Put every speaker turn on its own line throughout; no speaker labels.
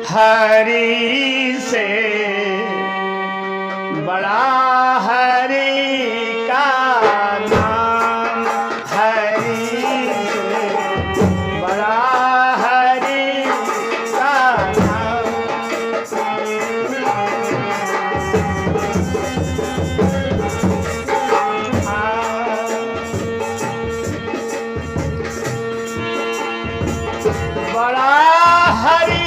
हरि से बड़ा हरि का नाम, हरि से बड़ा हरि का नाम। बड़ा हरि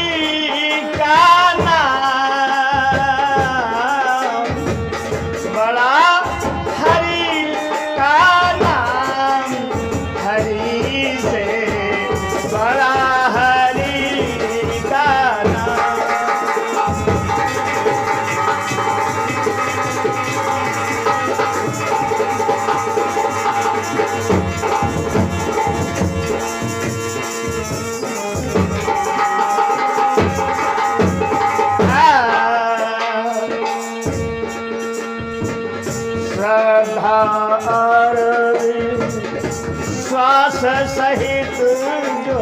श्रद्धा और विश्वास सहित जो,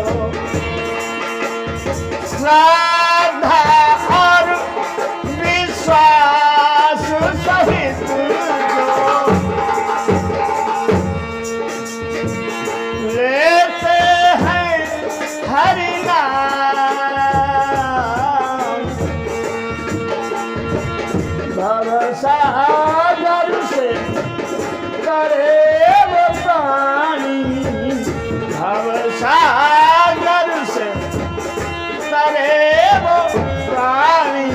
श्रद्धा और विश्वास सहित जो लेते हैं हरि नाम, भवसागर से करे वो पानी, भवसागर से करे वो पानी।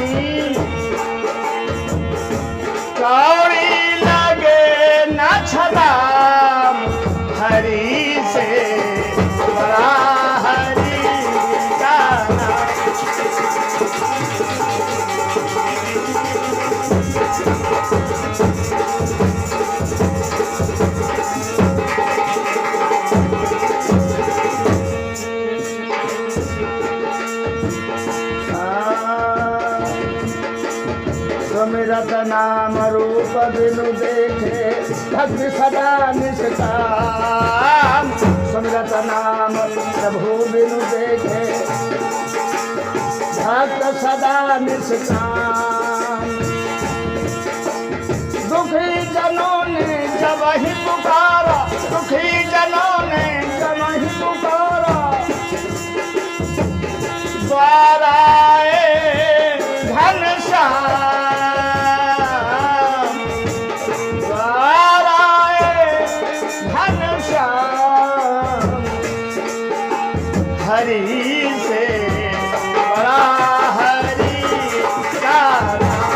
कौड़ी लगे न छलाम, हरि से बड़ा हरि का नाम। सुमिरत नाम रूप बिनु देखे भक्ति सदा निष्काम, सुमिरत नाम प्रभु बिनु देखे भक्त सदा निष्काम। दुखी जनों ने जब ही पुकारा, दुखी जनों ने जब ही पुकारा, द्वारा घनश्याम, द्वारा घनश्याम। हरि से बड़ा हरि का नाम।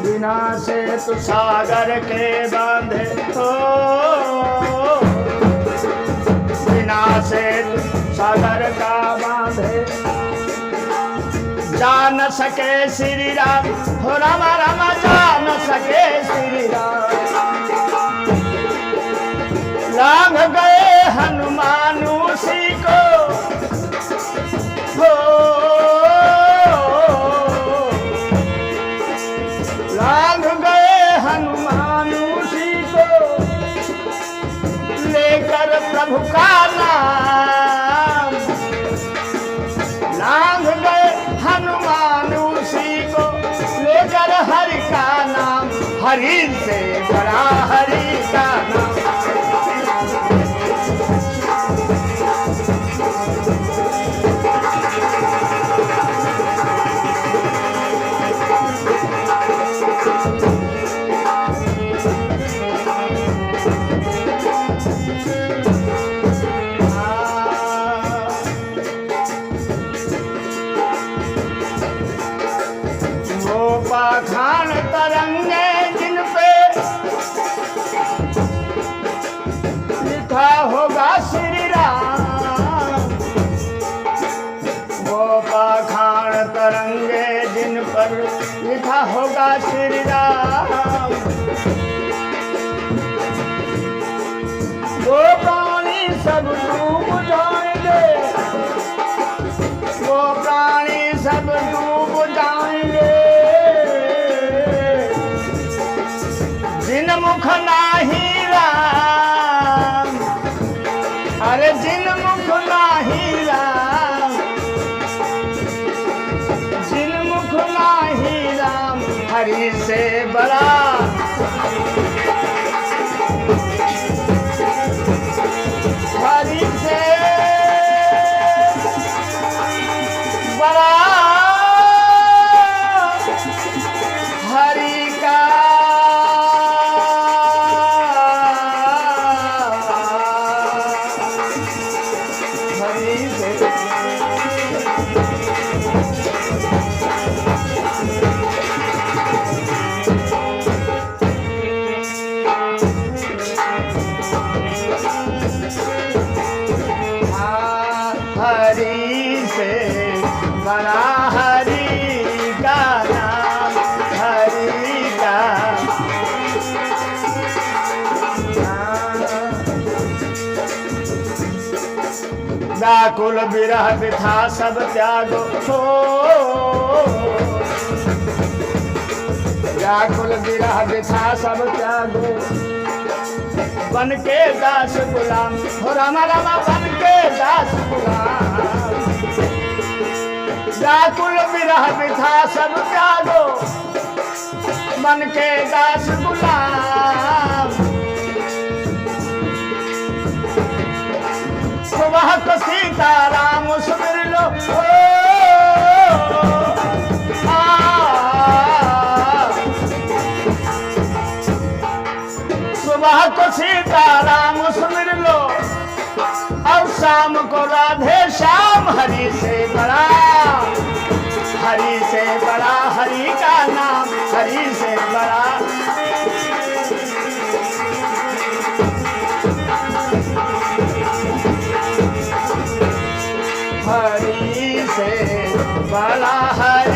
बिना से तु सागर के बांधे हो, बिना से तु सागर का बांधे, जान सके श्री राम हो, राम राम जान सके श्री राम। लांघ गए हनुमान उसी को हो, लांघ गए हनुमान उसी को, लेकर प्रभु का नाम। लांघ गए हनुमान उसी को, लेकर हरि का नाम, हरि से बड़ा हरि का नाम। पाखान तरंगे जिन पे लिखा होगा श्री राम, वो पाखान तरंगे जिन पर लिखा होगा श्री राम। वो प्राणी सब डूब जाएंगे, वो प्राणी सब डूब हरि से बड़ा हरि से बड़ा हरि का हरि से हरि से बड़ा हरि का नाम हरि का व्याकुल विरह विथा सब त्यागो हो व्याकुल विरह विथा सब त्यागो बन के दास गुलाम हो रामा रामा बन के दास गुलाम व्याकुल विरह विथा सब त्यागो बन के दास गुलाम सुबह को सीताराम सुमिर लो सुबह को सीताराम सुमिर लो और शाम को राधे श्याम हरि से बड़ा हरि का नाम हरि से बड़ा हरि से बड़ा हरि